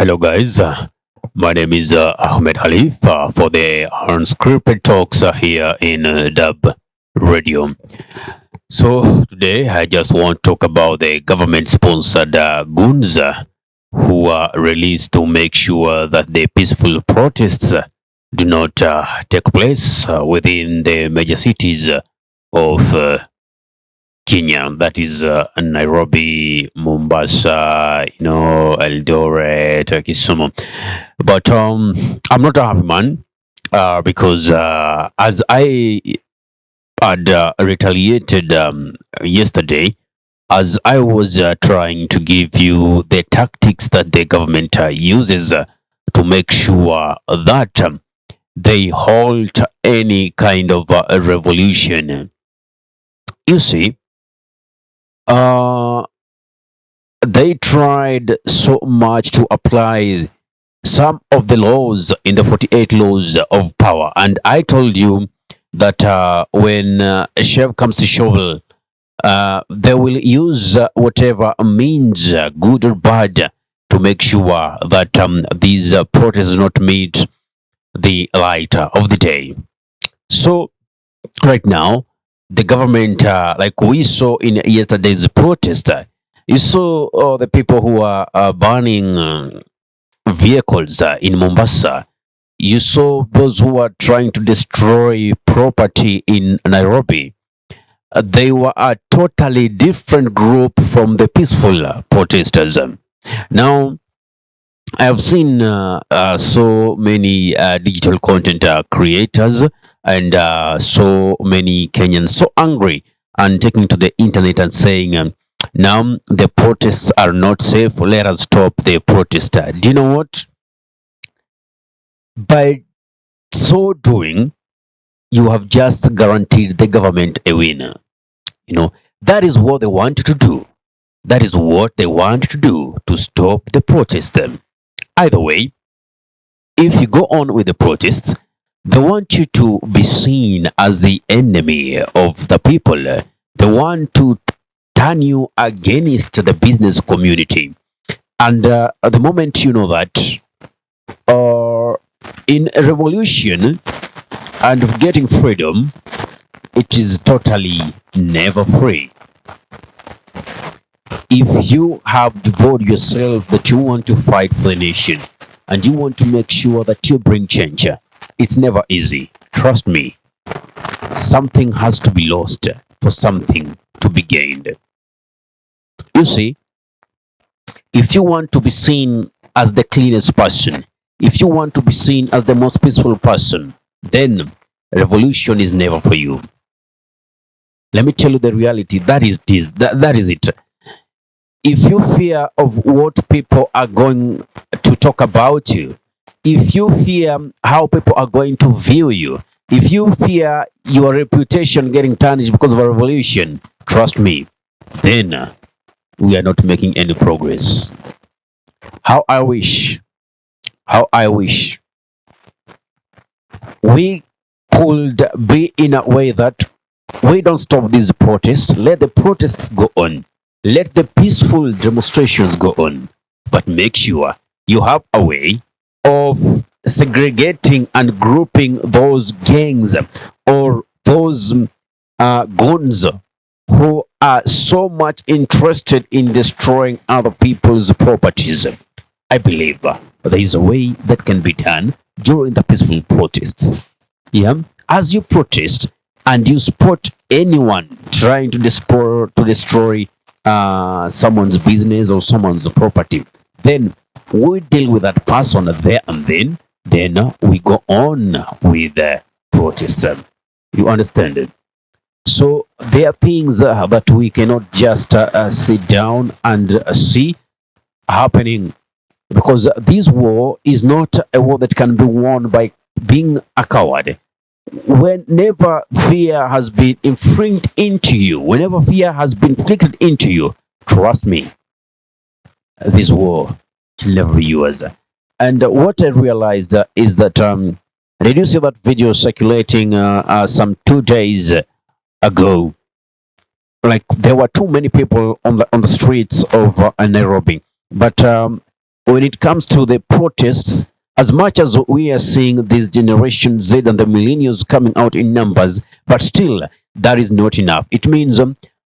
Hello, guys. My name is Ahmed Halif for the unscripted talks here in DURB Radio. So, today I just want to talk about the government sponsored goons who are released to make sure that the peaceful protests do not take place within the major cities of Kenya. That is Nairobi, Mombasa, Eldoret, Kisumu. But I'm not a happy man because as I had retaliated yesterday, as I was trying to give you the tactics that the government uses to make sure that they halt any kind of revolution. You see, uh, they tried so much to apply some of the laws in the 48 laws of power. And I told you that when a chef comes to shovel, they will use whatever means, good or bad, to make sure that these protests do not meet the light of the day. So, right now, the government, like we saw in yesterday's protest, you saw the people who are burning vehicles in Mombasa. You saw those who are trying to destroy property in Nairobi. They were a totally different group from the peaceful protesters. Now, I have seen so many digital content creators and so many Kenyans so angry and taking to the internet and saying, now the protests are not safe. Let us stop the protest. Do you know what? By so doing, you have just guaranteed the government a winner. That is what they want to do. That is what they want to do to stop the protest. Either way, if you go on with the protests, they want you to be seen as the enemy of the people. They want to turn you against the business community. And at the moment you know that, uh, in a revolution and getting freedom, it is totally never free. If you have devoted yourself that you want to fight for the nation and you want to make sure that you bring change, it's never easy. Trust me, something has to be lost for something to be gained. You see, if you want to be seen as the cleanest person, if you want to be seen as the most peaceful person, then revolution is never for you. Let me tell you the reality. That is it. If you fear of what people are going to talk about you, if you fear how people are going to view you, if you fear your reputation getting tarnished because of a revolution, trust me, then we are not making any progress. How I wish, how I wish we could be in a way that we don't stop these protests. Let the protests go on. Let the peaceful demonstrations go on. But make sure you have a way of segregating and grouping those gangs or those goons who are so much interested in destroying other people's properties. I believe there is a way that can be done during the peaceful protests. Yeah, as you protest and you spot anyone trying to destroy someone's business or someone's property, then we deal with that person there and then we go on with the protest. You understand it? So there are things that we cannot just sit down and see happening, because this war is not a war that can be won by being a coward. Whenever fear has been infringed into you, whenever fear has been inflicted into you, trust me, this war will never be yours. And what I realized is that did you see that video circulating some 2 days ago? Like there were too many people on the streets of Nairobi, but when it comes to the protests, as much as we are seeing this Generation Z and the millennials coming out in numbers, but still, that is not enough. It means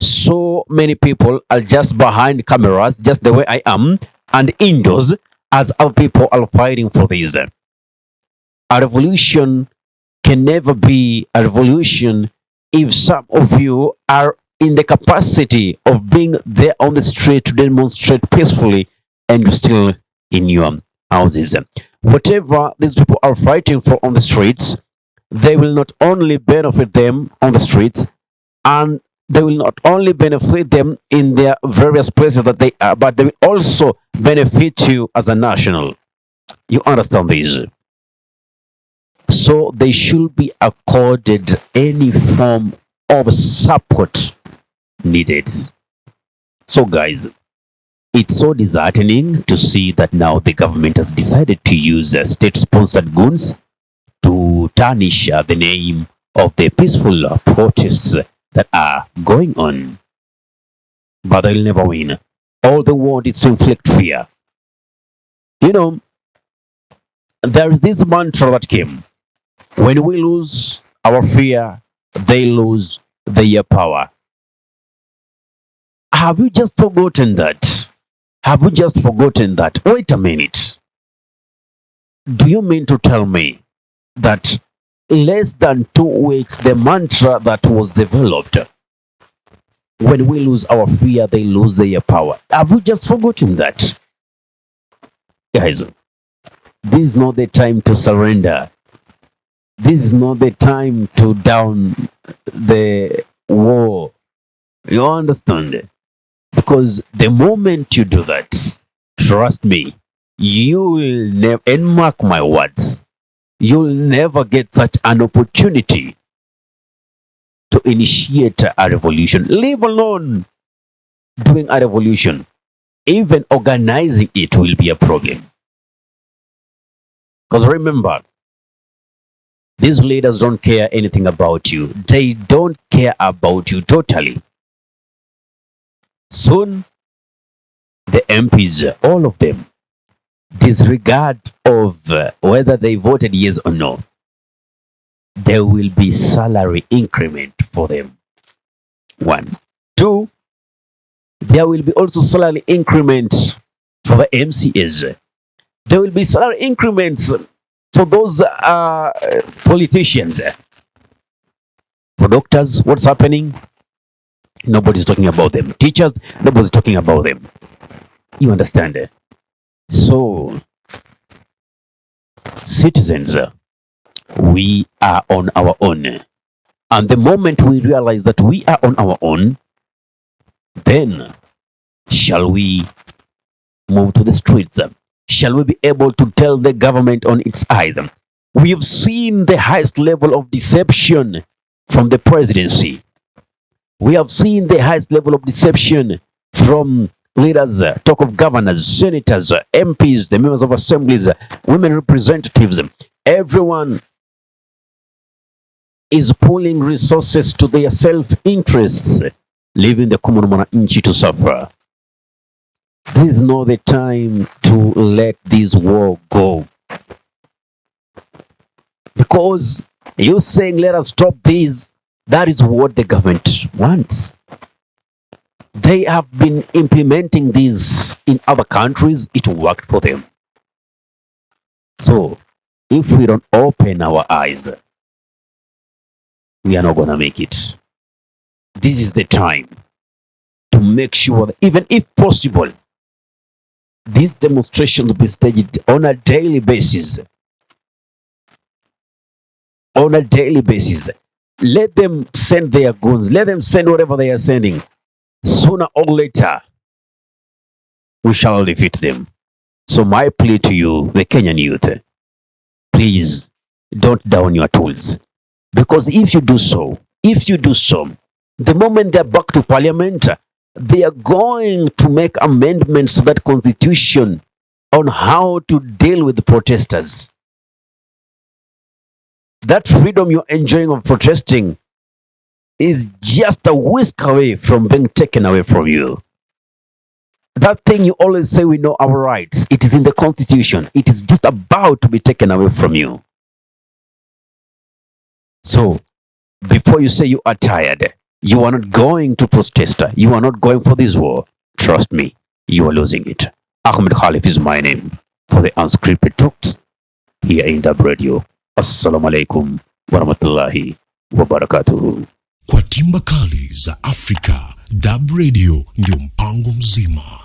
so many people are just behind cameras, just the way I am, and indoors, as other people are fighting for this. A revolution can never be a revolution if some of you are in the capacity of being there on the street to demonstrate peacefully and you're still in your houses. Whatever these people are fighting for on the streets, they will not only benefit them on the streets, and they will not only benefit them in their various places that they are, but they will also benefit you as a national. You understand this? So they should be accorded any form of support needed. So, guys, it's so disheartening to see that now the government has decided to use state-sponsored goons to tarnish the name of the peaceful protests that are going on. But they'll never win. All they want is to inflict fear. You know, there is this mantra that came: when we lose our fear, they lose their power. Have you just forgotten that? Have you just forgotten that? Wait a minute. Do you mean to tell me that less than 2 weeks, the mantra that was developed, when we lose our fear, they lose their power? Have you just forgotten that? Guys, this is not the time to surrender. This is not the time to down the war. You understand? Because the moment you do that, trust me, you will never, and mark my words, you'll never get such an opportunity to initiate a revolution, leave alone doing a revolution. Even organizing it will be a problem. Because remember, these leaders don't care anything about you. They don't care about you totally. Soon, the MPs, all of them, disregard of whether they voted yes or no, there will be salary increment for them. 1. 2, there will be also salary increment for the MCAs. There will be salary increments for those politicians. For doctors, what's happening? Nobody's talking about them. Teachers, nobody's talking about them. You understand? So, citizens, we are on our own. And the moment we realize that we are on our own, then shall we move to the streets? Shall we be able to tell the government on its eyes? We have seen the highest level of deception from the presidency. We have seen the highest level of deception from leaders, talk of governors, senators, MPs, the members of assemblies, women representatives. Everyone is pulling resources to their self-interests, leaving the common mwananchi to suffer. This is not the time to let this war go. Because you're saying, let us stop this. That is what the government wants. They have been implementing this in other countries. It worked for them. So, if we don't open our eyes, we are not going to make it. This is the time to make sure that, even if possible, these demonstrations be staged on a daily basis. On a daily basis. Let them send their goons. Let them send whatever they are sending. Sooner or later, we shall defeat them. So my plea to you, the Kenyan youth, please don't down your tools. Because if you do so, the moment they're back to parliament, they are going to make amendments to that constitution on how to deal with the protesters. That freedom you're enjoying of protesting is just a whisk away from being taken away from you. That thing you always say we know our rights, it is in the Constitution. It is just about to be taken away from you. So, before you say you are tired, you are not going to protest, you are not going for this war, trust me, you are losing it. Ahmed Khalif is my name for the unscripted talks here in DURB Radio. Assalamu alaikum warahmatullahi wabarakatuhu. Kwa timba kali za Afrika, DURB Radio ndio mpango mzima.